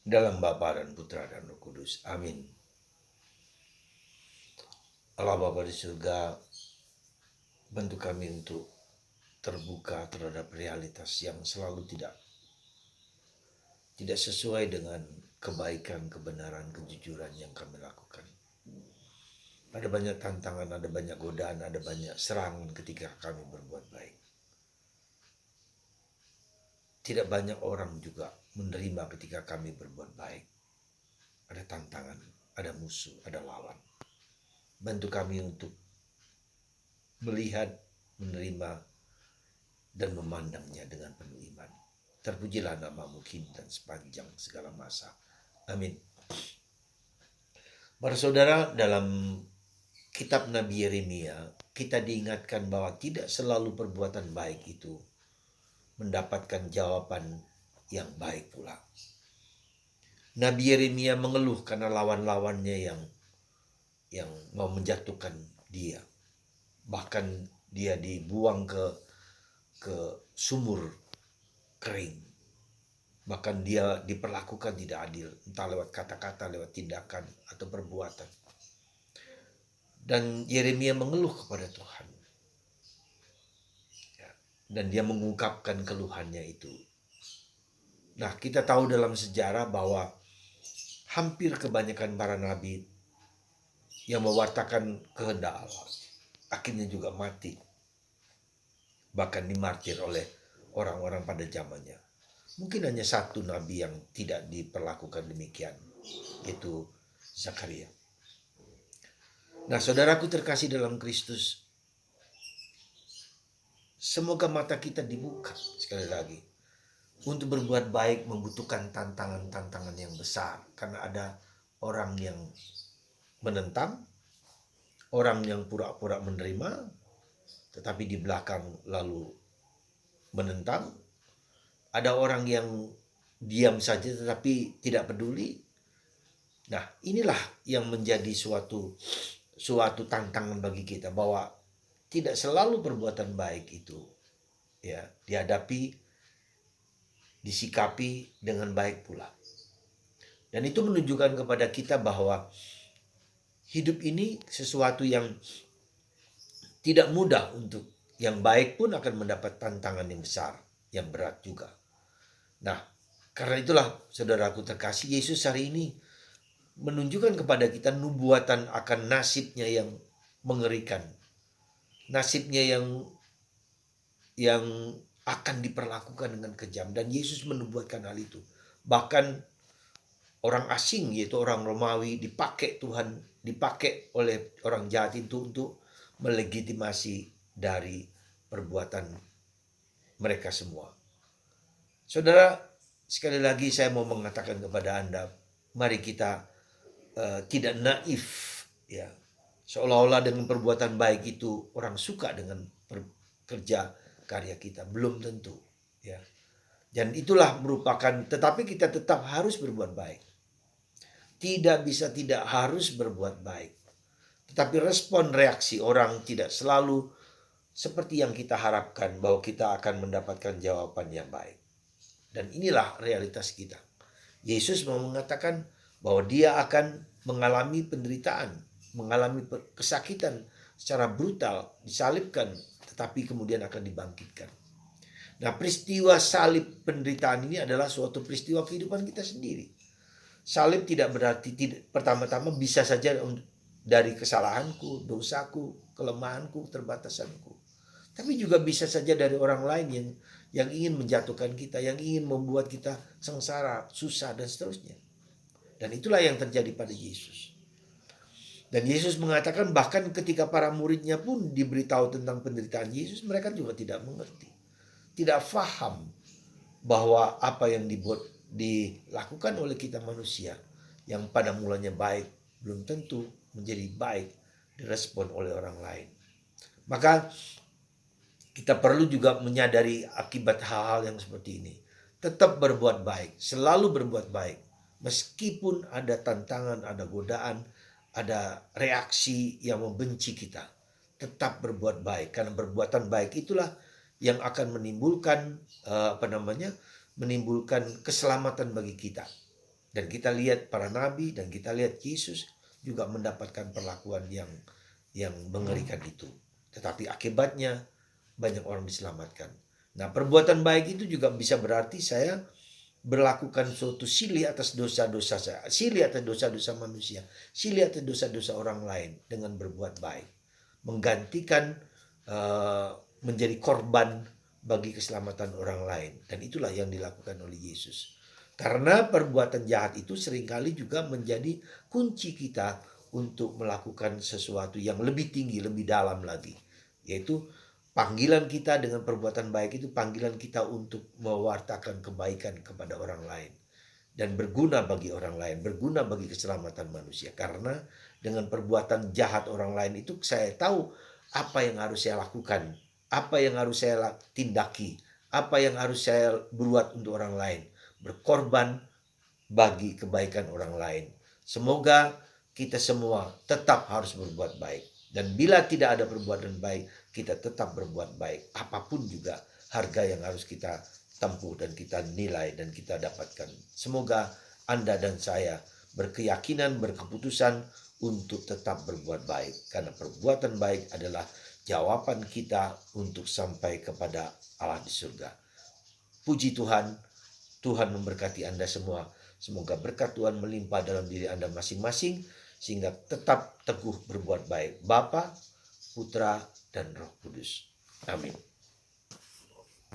Dalam Bapa dan Putra dan Roh Kudus. Amin. Allah Bapa di surga, bantu kami untuk terbuka terhadap realitas yang selalu tidak sesuai dengan kebaikan, kebenaran, kejujuran yang kami lakukan. Ada banyak tantangan, ada banyak godaan, ada banyak serangan ketika kami berbuat baik. Tidak banyak orang juga menerima ketika kami berbuat baik. Ada tantangan, ada musuh, ada lawan. Bantu kami untuk melihat, menerima, dan memandangnya dengan penuh iman. Terpujilah namamu kini dan sepanjang segala masa. Amin. Para saudara, dalam kitab Nabi Yeremia, kita diingatkan bahwa tidak selalu perbuatan baik itu mendapatkan jawaban yang baik pula. Nabi Yeremia mengeluh karena lawan-lawannya yang mau menjatuhkan dia. Bahkan dia dibuang ke sumur kering. Bahkan dia diperlakukan tidak adil, entah lewat kata-kata, lewat tindakan, atau perbuatan. Dan Yeremia mengeluh kepada Tuhan. Dan dia mengungkapkan keluhannya itu. Nah, kita tahu dalam sejarah bahwa hampir kebanyakan para nabi yang mewartakan kehendak Allah akhirnya juga mati. Bahkan dimartir oleh orang-orang pada zamannya. Mungkin hanya satu nabi yang tidak diperlakukan demikian, yaitu Zakaria. Nah, saudaraku terkasih dalam Kristus, semoga mata kita dibuka sekali lagi. Untuk berbuat baik membutuhkan tantangan-tantangan yang besar. Karena ada orang yang menentang, orang yang pura-pura menerima, tetapi di belakang lalu menentang. Ada orang yang diam saja tetapi tidak peduli. Nah, inilah yang menjadi suatu tantangan bagi kita, bahwa tidak selalu perbuatan baik itu ya dihadapi, disikapi dengan baik pula. Dan itu menunjukkan kepada kita bahwa hidup ini sesuatu yang tidak mudah. Untuk yang baik pun akan mendapat tantangan yang besar, yang berat juga. Nah, karena itulah saudaraku terkasih, Yesus hari ini menunjukkan kepada kita nubuatan akan nasibnya yang mengerikan. Nasibnya yang akan diperlakukan dengan kejam. Dan Yesus menubuatkan hal itu. Bahkan orang asing, yaitu orang Romawi, dipakai oleh orang jahat itu untuk melegitimasi dari perbuatan mereka semua. Saudara, sekali lagi saya mau mengatakan kepada Anda, mari kita tidak naif, ya, seolah-olah dengan perbuatan baik itu orang suka dengan kerja karya kita. Belum tentu, ya. Dan itulah merupakan, tetapi kita tetap harus berbuat baik. Tidak bisa tidak harus berbuat baik. Tetapi respon reaksi orang tidak selalu seperti yang kita harapkan, bahwa kita akan mendapatkan jawaban yang baik. Dan inilah realitas kita. Yesus mau mengatakan bahwa dia akan mengalami penderitaan, mengalami kesakitan secara brutal, disalibkan, tetapi kemudian akan dibangkitkan. Nah, peristiwa salib penderitaan ini adalah suatu peristiwa kehidupan kita sendiri. Salib tidak berarti pertama-tama bisa saja dari kesalahanku, dosaku, kelemahanku, terbatasanku. Tapi juga bisa saja dari orang lain yang ingin menjatuhkan kita, yang ingin membuat kita sengsara, susah, dan seterusnya. Dan itulah yang terjadi pada Yesus. Dan Yesus mengatakan bahkan ketika para muridnya pun diberitahu tentang penderitaan Yesus, mereka juga tidak mengerti. Tidak faham bahwa apa yang dilakukan oleh kita manusia yang pada mulanya baik, belum tentu menjadi baik direspon oleh orang lain. Maka kita perlu juga menyadari akibat hal-hal yang seperti ini. Tetap berbuat baik, selalu berbuat baik. Meskipun ada tantangan, ada godaan, ada reaksi yang membenci kita. Tetap berbuat baik, karena perbuatan baik itulah yang akan menimbulkan menimbulkan keselamatan bagi kita. Dan kita lihat para nabi dan kita lihat Yesus juga mendapatkan perlakuan yang mengerikan itu. Tetapi akibatnya banyak orang diselamatkan. Nah, perbuatan baik itu juga bisa berarti saya berlakukan suatu silih atas dosa-dosa saya, silih atas dosa-dosa manusia, silih atas dosa-dosa orang lain dengan berbuat baik, menggantikan menjadi korban bagi keselamatan orang lain. Dan itulah yang dilakukan oleh Yesus. Karena perbuatan jahat itu seringkali juga menjadi kunci kita untuk melakukan sesuatu yang lebih tinggi, lebih dalam lagi. Yaitu panggilan kita dengan perbuatan baik itu panggilan kita untuk mewartakan kebaikan kepada orang lain. Dan berguna bagi orang lain, berguna bagi keselamatan manusia. Karena dengan perbuatan jahat orang lain itu saya tahu apa yang harus saya lakukan, apa yang harus saya tindaki, apa yang harus saya buat untuk orang lain. Berkorban bagi kebaikan orang lain. Semoga kita semua tetap harus berbuat baik. Dan bila tidak ada perbuatan baik, kita tetap berbuat baik. Apapun juga harga yang harus kita tempuh dan kita nilai dan kita dapatkan. Semoga Anda dan saya berkeyakinan, berkeputusan untuk tetap berbuat baik. Karena perbuatan baik adalah jawaban kita untuk sampai kepada Allah di surga. Puji Tuhan, Tuhan memberkati Anda semua. Semoga berkat Tuhan melimpah dalam diri Anda masing-masing, sehingga tetap teguh berbuat baik. Bapa, Putra, dan Roh Kudus. Amin.